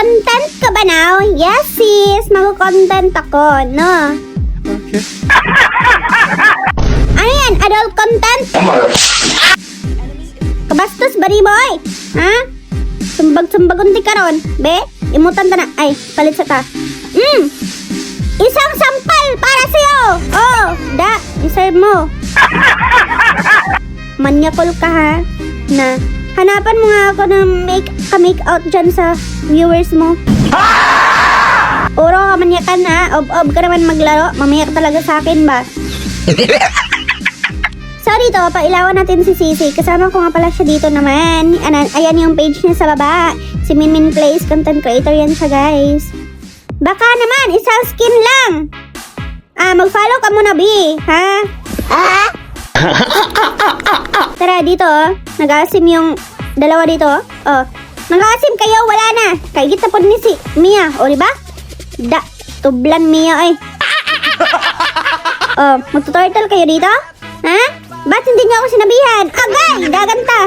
Content ka ba now? Yes, sis. Mag-content ako, no? Okay. Ano yan? Adult content? Kabastos ba ni boy? Ha? Sumbag-sumbag unti ka ron. Be, imutan ta na. Ay, palit sa ta. Isang sampal para sa'yo. Oh, deserve mo. Manyakol ka ha. Na, hanapan mo nga ako ng make out dyan sa viewers mo. Uro ka manyakan ha. Ob-ob ka naman maglaro. Mamayak talaga sa akin ba? So dito, pailawan natin si Sisi. Kasama ko nga pala siya dito naman. Ayan yung page niya sa baba. Si Minmin Plays, content creator yan siya guys. Baka naman, isang skin lang. Mag-follow ka muna, B. Ha? Tara, dito, nag-aasim yung dalawa dito. Oh, nag-aasim kayo, wala na. Kaigit na po ni si Mia. O, diba? Tublan Mia, eh. Oh, magtuturtle kayo dito? Ha? Ba't hindi niyo ako sinabihan? Agay! Gaganta!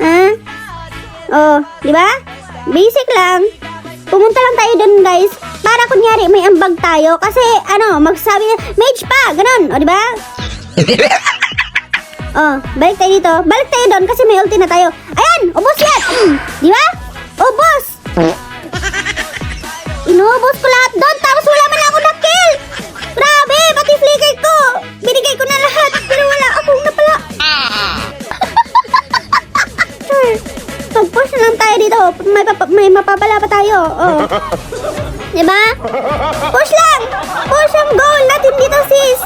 Ha? Oh, diba? Basic lang. Pumunta lang tayo dun guys. Para kunyari may ambag tayo. Kasi magsabi na, mage pa! Ganon. O, diba? Oh, balik tayo dito. Balik tayo doon kasi may ulti na tayo. Ayan! Ubos yan! Diba? Ubos! Inubos ko lahat doon. Tapos wala man lang ako na-kill! Grabe! Pati flicker ko! Binigay ko na lahat. Pero wala akong napala. Mag-push na lang tayo dito. May mapapala pa tayo. Oh. Diba? Push lang! Push ang goal natin dito, sis!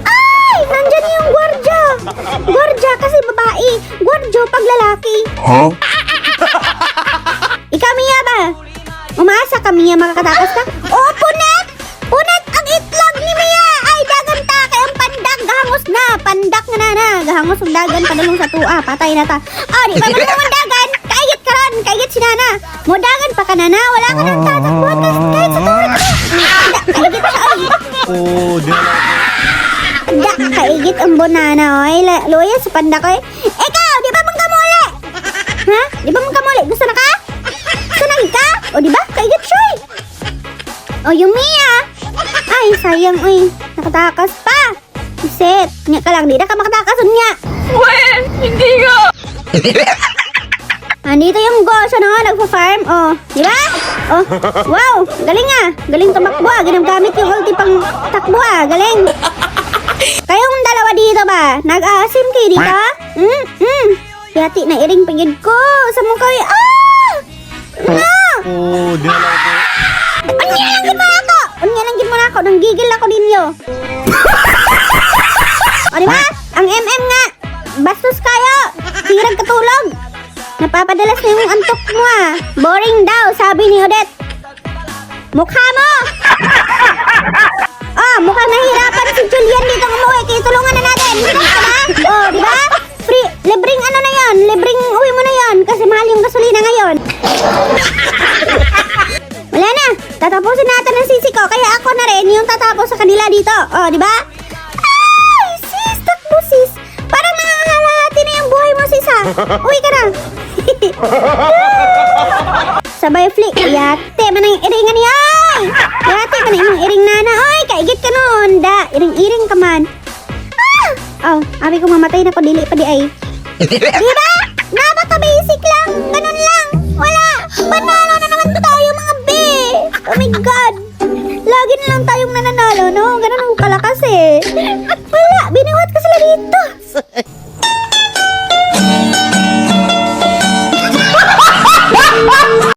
Ay! Nandyan yung gwardya! Gwardya kasi babae. Gwardyo pag lalaki. Huh? Ikaw, Mia ba? Umaasa ka, Mia, makakatakas ka? Oh, punat! Punat ang itlog ni Mia! Ay, dagan ta! Kaya ang pandak, gahangos na! Pandak nga na! Gahangos ang dagan, padalong sa tua. Patay na ta. Oh, di ba mo ang dagan? Kaigit ka ron! Kaigit si Nana! Modagan pa ka, Nana! Wala ka nang tatakbuhan kahit sa tuwa ka! Kaigit ka, oy! Oh, di na lang. Kaigit ang bonana, oy! Loya sa pandak, oy! Ikaw! Di ba mong kamuli? Ha? Di ba mong kamuli? Gusto na ka? Gusto na ka? O, di ba? Kaigit siya, oy! O, yung Mia! Ay, sayang, oy! Nakatakas pa! Iset! Nya ka lang, di na ka makatakas, unya! Well, hindi ko. Andito yung Gosyo na nga, nagpa-farm. Oh, di ba? Oh, wow, galing ah. Galing tumakbo ah. Ginagamit yung ulti pang takbo ah. Galing. Kayong dalawa dito ba? Nag-aasim kayo dito? Yati na iring pagid ko. Sa mukha kayo. No! Oh, di na lang po. Anya lang gid mo ako. Anya lang gid mo ako. Nanggigil ako ninyo. O, di ba? Ang MM nga. Bastos kayo. Hirag katulog. Napapadalas na yung antok mo ah. Boring daw, sabi ni Odette. Mukha mo! Oh, mukhang nahirapan si Julian dito umuwi. Kaya tulungan na natin. Diba? Oh, diba? Free, libreng ano na yon? Libreng uwi mo na yon. Kasi mahal yung gasolina ngayon. Wala na. Tatapusin natin ang sisi ko. Kaya ako na rin yung tatapos sa kanila dito. Oh, diba? Ay, sis, takbo sis. Parang nangangalahati na yung buhay mo sis ha. Uwi ka na. Sabay flick. Yate man ang iringan niya. Yate man ang iring nana. Oy, kaigit ka nun. Iring-iring ka man. Oh, abi ko mamatay na ko. Dili pa di ay. Diba? Napaka-basic lang. Ganun lang. Wala. Panalo na naman tayo mga be. Oh my God. Lagi na lang tayong nananalo, no? Ganun ang kalakas eh. Wala